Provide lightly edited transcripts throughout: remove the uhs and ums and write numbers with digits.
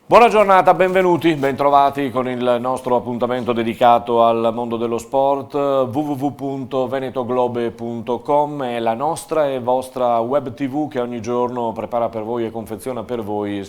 Buona giornata, benvenuti, bentrovati con il nostro appuntamento dedicato al mondo dello sport. www.venetoglobe.com è la nostra e vostra web tv che ogni giorno prepara per voi e confeziona per voi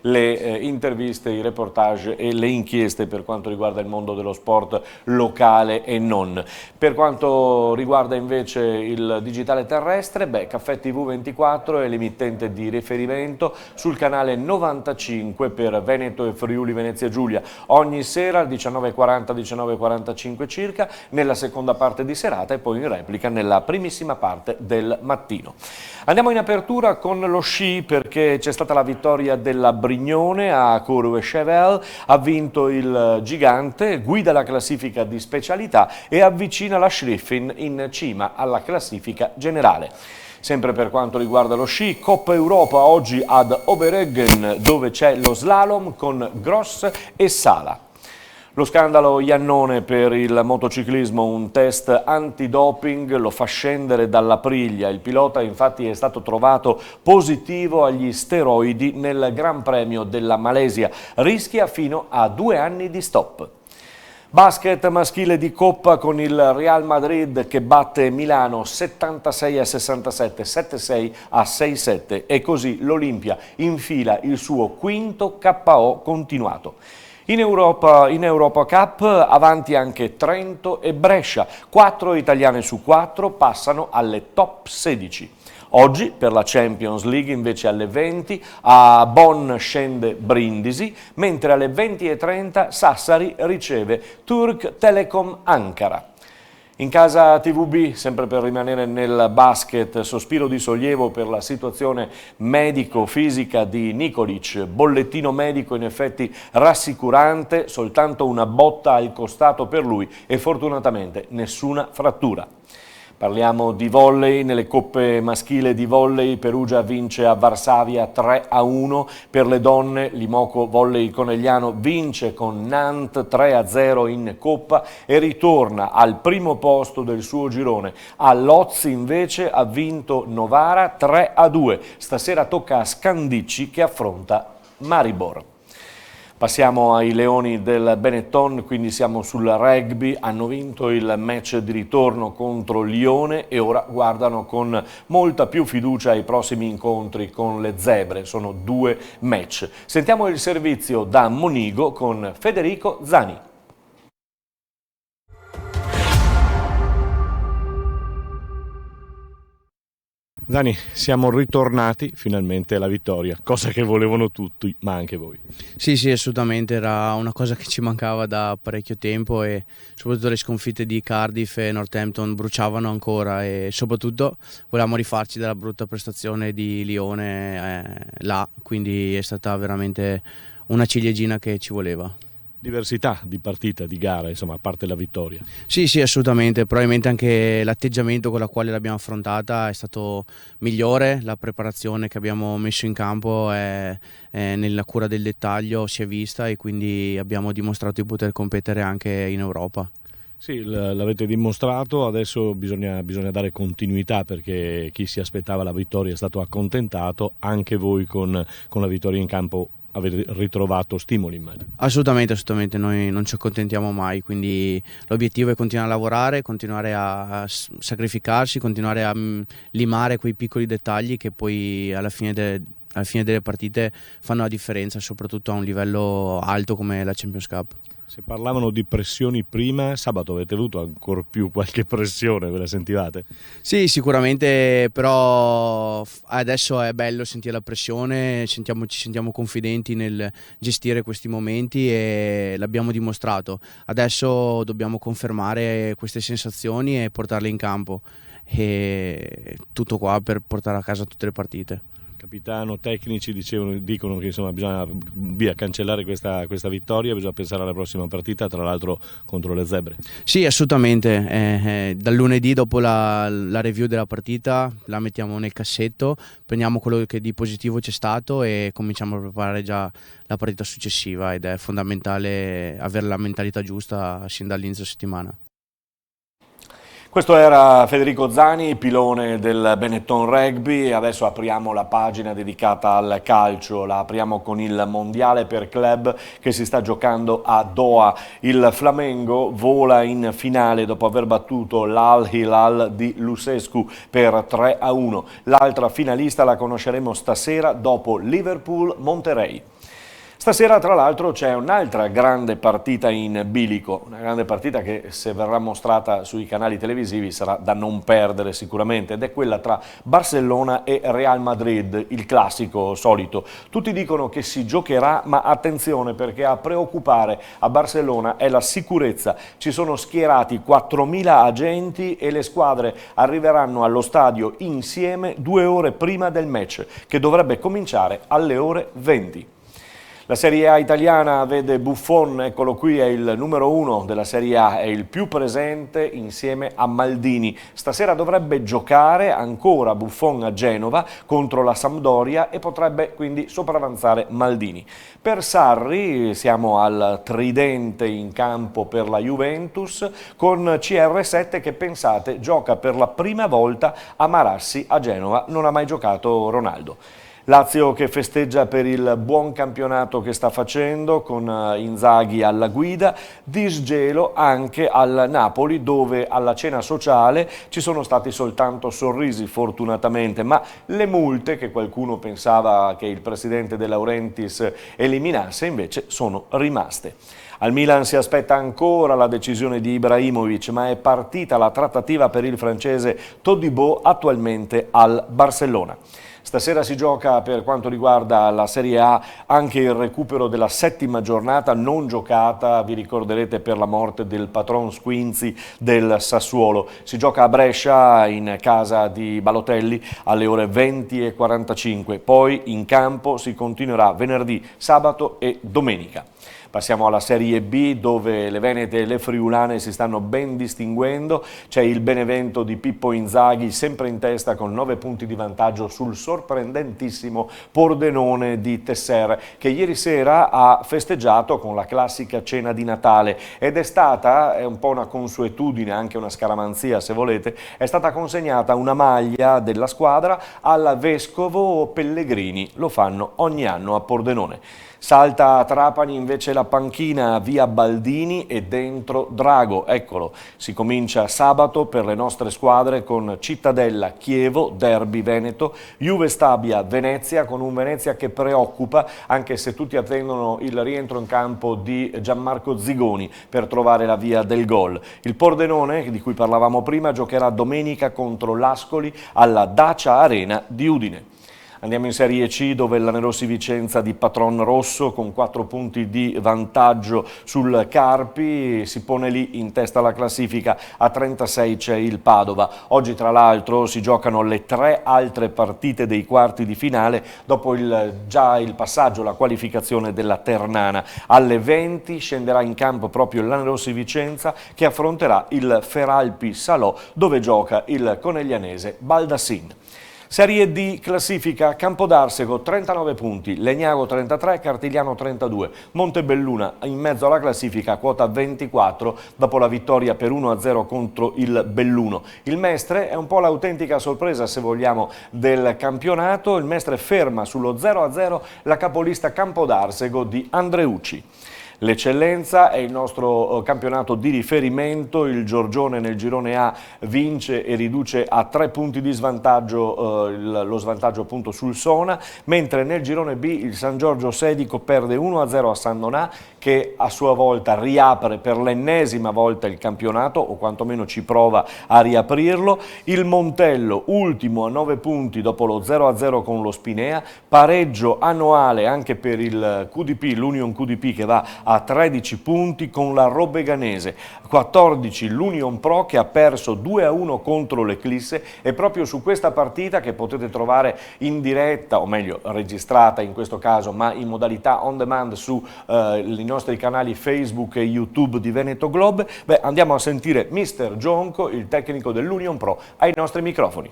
le interviste, i reportage e le inchieste per quanto riguarda il mondo dello sport locale e non. Per quanto riguarda invece il digitale terrestre, Caffè TV 24 è l'emittente di riferimento sul canale 95 per Veneto e Friuli Venezia Giulia, ogni sera alle 19:40, 19:45 circa, nella seconda parte di serata e poi in replica nella primissima parte del mattino. Andiamo in apertura con lo sci perché c'è stata la vittoria della Brignone a Courchevel, ha vinto il gigante, guida la classifica di specialità e avvicina la Schliffin in cima alla classifica generale. Sempre per quanto riguarda lo sci, Coppa Europa oggi ad Obereggen dove c'è lo slalom con Gross e Sala. Lo scandalo Iannone per il motociclismo, un test antidoping lo fa scendere dalla briglia. Il pilota infatti è stato trovato positivo agli steroidi nel Gran Premio della Malesia, rischia fino a 2 anni di stop. Basket maschile di Coppa con il Real Madrid che batte Milano 76-67, 7-6-6-7 e così l'Olimpia infila il suo quinto KO continuato. In Europa Cup avanti anche Trento e Brescia, 4 italiane su 4 passano alle top 16. Oggi per la Champions League invece alle 20 a Bonn scende Brindisi, mentre alle 20:30 Sassari riceve Turk Telekom Ankara. In casa TVB, sempre per rimanere nel basket, sospiro di sollievo per la situazione medico-fisica di Nikolic, bollettino medico in effetti rassicurante, soltanto una botta al costato per lui e fortunatamente nessuna frattura. Parliamo di volley, nelle coppe maschile di volley Perugia vince a Varsavia 3-1, per le donne Limoco Volley Conegliano vince con Nantes 3-0 in coppa e ritorna al primo posto del suo girone. A Lozzi invece ha vinto Novara 3-2, stasera tocca a Scandicci che affronta Maribor. Passiamo ai Leoni del Benetton, quindi siamo sul rugby, hanno vinto il match di ritorno contro Lione e ora guardano con molta più fiducia ai prossimi incontri con le Zebre, sono 2 match. Sentiamo il servizio da Monigo con Federico Zani. Zani, siamo ritornati finalmente alla vittoria, cosa che volevano tutti, ma anche voi. Sì, assolutamente, era una cosa che ci mancava da parecchio tempo e soprattutto le sconfitte di Cardiff e Northampton bruciavano ancora e soprattutto volevamo rifarci dalla brutta prestazione di Lione là, quindi è stata veramente una ciliegina che ci voleva. Diversità di partita, di gara, insomma, a parte la vittoria. Sì, assolutamente, probabilmente anche l'atteggiamento con la quale l'abbiamo affrontata è stato migliore, la preparazione che abbiamo messo in campo nella cura del dettaglio si è vista e quindi abbiamo dimostrato di poter competere anche in Europa. Sì, l'avete dimostrato, adesso bisogna dare continuità perché chi si aspettava la vittoria è stato accontentato, anche voi con la vittoria in campo avete ritrovato stimoli, immagino. Assolutamente, noi non ci accontentiamo mai, quindi l'obiettivo è continuare a lavorare, continuare a sacrificarsi, continuare a limare quei piccoli dettagli che poi alla fine delle partite fanno la differenza, soprattutto a un livello alto come la Champions Cup. Se parlavano di pressioni prima, sabato avete avuto ancora più qualche pressione, ve la sentivate? Sì, sicuramente, però adesso è bello sentire la pressione, ci sentiamo confidenti nel gestire questi momenti e l'abbiamo dimostrato. Adesso dobbiamo confermare queste sensazioni e portarle in campo. E tutto qua per portare a casa tutte le partite. Capitano, tecnici dicono che insomma bisogna cancellare questa vittoria, bisogna pensare alla prossima partita, tra l'altro contro le Zebre. Sì, assolutamente, dal lunedì dopo la review della partita la mettiamo nel cassetto, prendiamo quello che di positivo c'è stato e cominciamo a preparare già la partita successiva ed è fondamentale avere la mentalità giusta sin dall'inizio settimana. Questo era Federico Zani, pilone del Benetton Rugby. Adesso apriamo la pagina dedicata al calcio, la apriamo con il mondiale per club che si sta giocando a Doha. Il Flamengo vola in finale dopo aver battuto l'Al Hilal di Lucescu per 3-1. L'altra finalista la conosceremo stasera dopo Liverpool-Monterrey. Stasera tra l'altro c'è un'altra grande partita in bilico, una grande partita che se verrà mostrata sui canali televisivi sarà da non perdere sicuramente, ed è quella tra Barcellona e Real Madrid, il classico solito. Tutti dicono che si giocherà, ma attenzione perché a preoccupare a Barcellona è la sicurezza. Ci sono schierati 4.000 agenti e le squadre arriveranno allo stadio insieme 2 ore prima del match, che dovrebbe cominciare alle ore 20. La Serie A italiana vede Buffon, eccolo qui, è il numero 1 della Serie A, è il più presente insieme a Maldini. Stasera dovrebbe giocare ancora Buffon a Genova contro la Sampdoria e potrebbe quindi sopravanzare Maldini. Per Sarri siamo al tridente in campo per la Juventus con CR7 che, pensate, gioca per la prima volta a Marassi a Genova, non ha mai giocato Ronaldo. Lazio che festeggia per il buon campionato che sta facendo con Inzaghi alla guida, disgelo anche al Napoli dove alla cena sociale ci sono stati soltanto sorrisi fortunatamente, ma le multe che qualcuno pensava che il presidente De Laurentiis eliminasse invece sono rimaste. Al Milan si aspetta ancora la decisione di Ibrahimovic, ma è partita la trattativa per il francese Todibo, attualmente al Barcellona. Stasera si gioca, per quanto riguarda la Serie A, anche il recupero della 7ª giornata non giocata, vi ricorderete, per la morte del patron Squinzi del Sassuolo. Si gioca a Brescia in casa di Balotelli alle ore 20:45, poi in campo si continuerà venerdì, sabato e domenica. Passiamo alla Serie B dove le venete e le friulane si stanno ben distinguendo. C'è il Benevento di Pippo Inzaghi sempre in testa con 9 punti di vantaggio sul sorprendentissimo Pordenone di Tesser, che ieri sera ha festeggiato con la classica cena di Natale ed è stata, è un po' una consuetudine, anche una scaramanzia se volete, è stata consegnata una maglia della squadra alla Vescovo Pellegrini, lo fanno ogni anno a Pordenone. Salta a Trapani invece la panchina via Baldini e dentro Drago, eccolo, si comincia sabato per le nostre squadre con Cittadella, Chievo, Derby Veneto, Juve Stabia, Venezia, con un Venezia che preoccupa anche se tutti attendono il rientro in campo di Gianmarco Zigoni per trovare la via del gol. Il Pordenone, di cui parlavamo prima, giocherà domenica contro l'Ascoli alla Dacia Arena di Udine. Andiamo in Serie C dove il Lanerossi Vicenza di Patron Rosso con 4 punti di vantaggio sul Carpi si pone lì in testa alla classifica, a 36 c'è il Padova. Oggi tra l'altro si giocano le 3 altre partite dei quarti di finale dopo già il passaggio, la qualificazione della Ternana. Alle 20 scenderà in campo proprio il Lanerossi Vicenza che affronterà il Feralpi Salò dove gioca il coneglianese Baldassin. Serie D classifica: Campodarsego 39 punti, Legnago 33, Cartigliano 32, Montebelluna in mezzo alla classifica quota 24 dopo la vittoria per 1-0 contro il Belluno. Il Mestre è un po' l'autentica sorpresa, se vogliamo, del campionato. Il Mestre ferma sullo 0-0 la capolista Campodarsego di Andreucci. L'Eccellenza è il nostro campionato di riferimento, il Giorgione nel girone A vince e riduce a 3 punti di svantaggio lo svantaggio appunto sul Sona, mentre nel girone B il San Giorgio Sedico perde 1-0 a San Donà che a sua volta riapre per l'ennesima volta il campionato o quantomeno ci prova a riaprirlo. Il Montello ultimo a 9 punti dopo lo 0-0 con lo Spinea, pareggio annuale anche per il QDP, l'Union QDP che va a 13 punti con la Robeganese, 14 l'Union Pro che ha perso 2-1 contro l'Eclisse e proprio su questa partita che potete trovare in diretta, o meglio registrata in questo caso, ma in modalità on demand su i nostri canali Facebook e YouTube di Veneto Globe, andiamo a sentire Mister Gionco, il tecnico dell'Union Pro, ai nostri microfoni.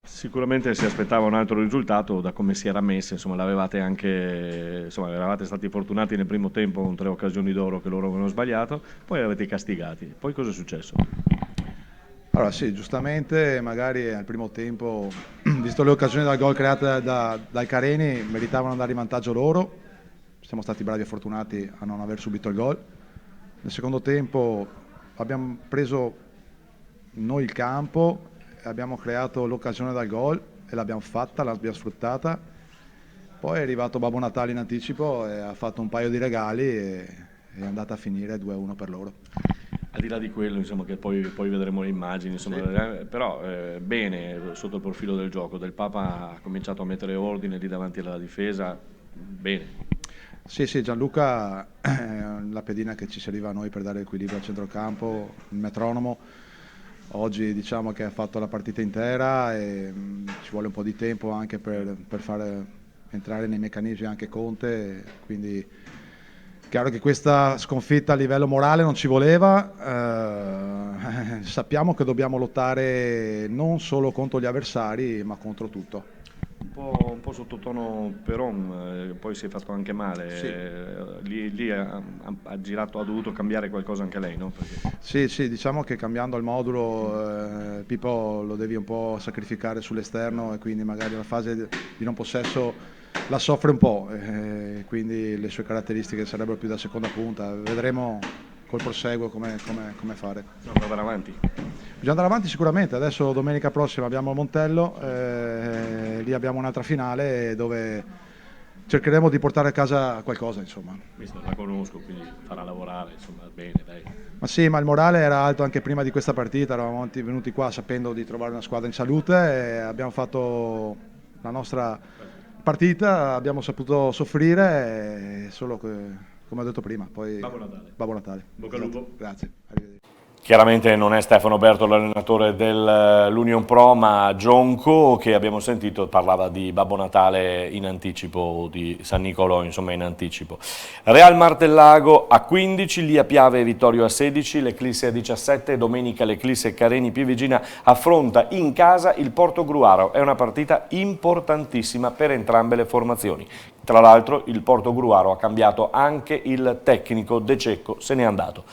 Sicuramente si aspettava un altro risultato da come si era messa, insomma l'avevate anche, insomma eravate stati fortunati nel primo tempo con 3 occasioni d'oro che loro avevano sbagliato, poi avete castigati. Poi cosa è successo? Allora sì, giustamente magari al primo tempo, visto le occasioni dal gol create dai Careni, meritavano andare in vantaggio loro. Siamo stati bravi e fortunati a non aver subito il gol. Nel secondo tempo abbiamo preso noi il campo, abbiamo creato l'occasione dal gol e l'abbiamo fatta, l'abbiamo sfruttata. Poi è arrivato Babbo Natale in anticipo e ha fatto un paio di regali e è andata a finire 2-1 per loro. Al di là di quello, insomma, che poi vedremo le immagini, insomma, Sì. però bene sotto il profilo del gioco. Del Papa ha cominciato a mettere ordine lì davanti alla difesa, bene. Sì, sì, Gianluca è la pedina che ci serviva a noi per dare equilibrio al centrocampo, il metronomo. Oggi diciamo che ha fatto la partita intera e ci vuole un po' di tempo anche per fare entrare nei meccanismi anche Conte, quindi chiaro che questa sconfitta a livello morale non ci voleva, sappiamo che dobbiamo lottare non solo contro gli avversari ma contro tutto. Un po' sottotono Peron, poi si è fatto anche male, Sì. lì ha girato, ha dovuto cambiare qualcosa anche lei, no? Perché... Sì, sì, diciamo che cambiando il modulo Pippo lo devi un po' sacrificare sull'esterno e quindi magari la fase di non possesso la soffre un po', quindi le sue caratteristiche sarebbero più da seconda punta. Vedremo col proseguo come fare. Bisogna andare avanti. Bisogna andare avanti sicuramente, adesso domenica prossima abbiamo Montello, lì abbiamo un'altra finale dove cercheremo di portare a casa qualcosa, insomma. Visto, la conosco, quindi farà lavorare, insomma, bene, dai. Ma sì, ma il morale era alto anche prima di questa partita, eravamo venuti qua sapendo di trovare una squadra in salute e abbiamo fatto la nostra partita, abbiamo saputo soffrire, solo che, come ho detto prima, poi Babbo Natale. Babbo Natale. Bocca al lupo. Grazie, arrivederci. Chiaramente non è Stefano Berto l'allenatore dell'Union Pro, ma Gionco, che abbiamo sentito, parlava di Babbo Natale in anticipo, di San Nicolò, insomma in anticipo. Real Martellago a 15, Lia Piave e Vittorio a 16, l'Eclisse a 17, domenica l'Eclisse Careni Pivigina affronta in casa il Portogruaro. È una partita importantissima per entrambe le formazioni. Tra l'altro il Portogruaro ha cambiato anche il tecnico, De Cecco se n'è andato.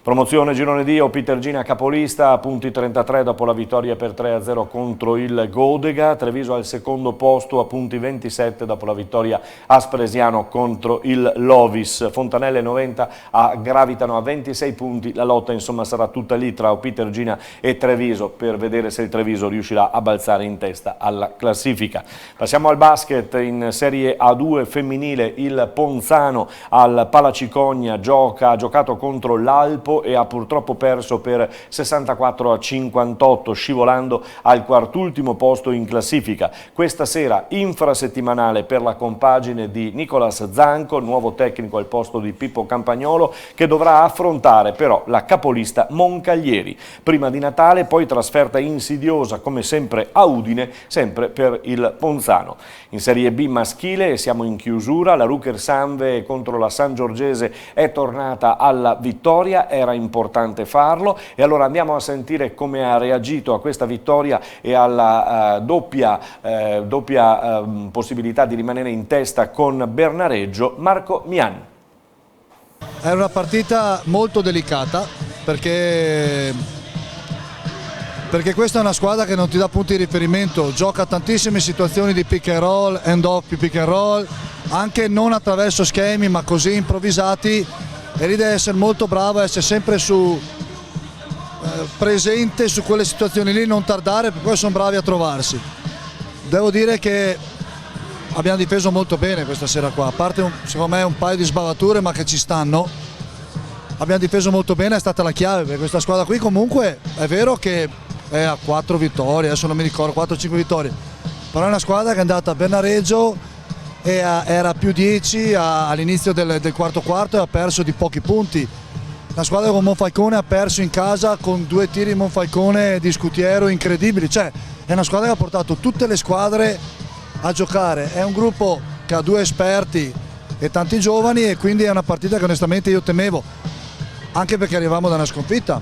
Promozione girone D, Pitergina capolista, a punti 33 dopo la vittoria per 3-0 contro il Godega, Treviso al secondo posto a punti 27 dopo la vittoria a Spresiano contro il Lovis, Fontanelle 90 gravitano a 26 punti, la lotta insomma sarà tutta lì tra Pitergina e Treviso per vedere se il Treviso riuscirà a balzare in testa alla classifica. Passiamo al basket in Serie A2 femminile, il Ponzano al Palacicogna ha giocato contro l'Alpo e ha purtroppo perso per 64-58, scivolando al quartultimo posto in classifica. Questa sera infrasettimanale per la compagine di Nicolas Zanco, nuovo tecnico al posto di Pippo Campagnolo, che dovrà affrontare però la capolista Moncaglieri. Prima di Natale, poi trasferta insidiosa come sempre a Udine, sempre per il Ponzano. In Serie B maschile siamo in chiusura, la Rucher Sanve contro la San Giorgese è tornata alla vittoria, era importante farlo e allora andiamo a sentire come ha reagito a questa vittoria e alla doppia possibilità di rimanere in testa con Bernareggio, Marco Mian. Era una partita molto delicata perché questa è una squadra che non ti dà punti di riferimento, gioca tantissime situazioni di pick and roll, end off, pick and roll, anche non attraverso schemi ma così improvvisati, e lì deve essere molto bravo, essere sempre presente su quelle situazioni lì, non tardare, perché poi sono bravi a trovarsi. Devo dire che abbiamo difeso molto bene questa sera qua, a parte secondo me un paio di sbavature ma che ci stanno, abbiamo difeso molto bene, è stata la chiave per questa squadra qui. Comunque è vero che è a 4 vittorie, adesso non mi ricordo, 4-5 vittorie, però è una squadra che è andata a Bernareggio e era più 10 all'inizio del quarto e ha perso di pochi punti. La squadra con Monfalcone ha perso in casa con 2 tiri Monfalcone di Scutiero incredibili, cioè è una squadra che ha portato tutte le squadre a giocare, è un gruppo che ha 2 esperti e tanti giovani e quindi è una partita che onestamente io temevo, anche perché arrivavamo da una sconfitta.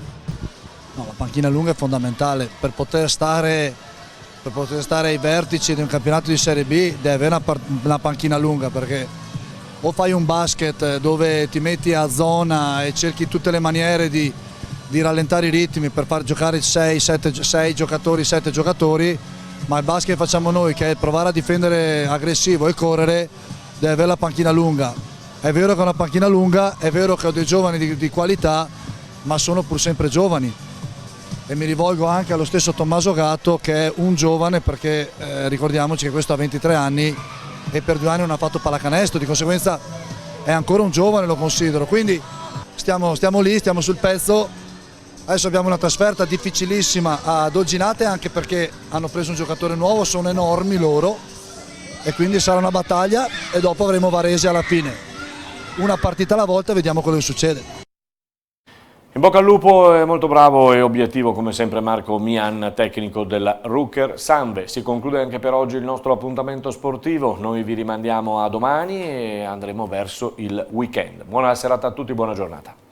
No, la panchina lunga è fondamentale per poter stare ai vertici di un campionato di Serie B, deve avere una panchina lunga, perché o fai un basket dove ti metti a zona e cerchi tutte le maniere di di rallentare i ritmi per far giocare 6 giocatori, 7 giocatori, ma il basket che facciamo noi, che è provare a difendere aggressivo e correre, deve avere la panchina lunga. È vero che è una panchina lunga, è vero che ho dei giovani di qualità, ma sono pur sempre giovani. E mi rivolgo anche allo stesso Tommaso Gatto, che è un giovane, perché ricordiamoci che questo ha 23 anni e per 2 anni non ha fatto pallacanestro, di conseguenza è ancora un giovane, lo considero. Quindi stiamo lì, stiamo sul pezzo. Adesso abbiamo una trasferta difficilissima ad Olginate, anche perché hanno preso un giocatore nuovo, sono enormi loro, e quindi sarà una battaglia, e dopo avremo Varese alla fine. Una partita alla volta, vediamo quello che succede. In bocca al lupo, è molto bravo e obiettivo come sempre Marco Mian, tecnico della Rucker Sanve. Si conclude anche per oggi il nostro appuntamento sportivo, noi vi rimandiamo a domani e andremo verso il weekend. Buona serata a tutti, buona giornata.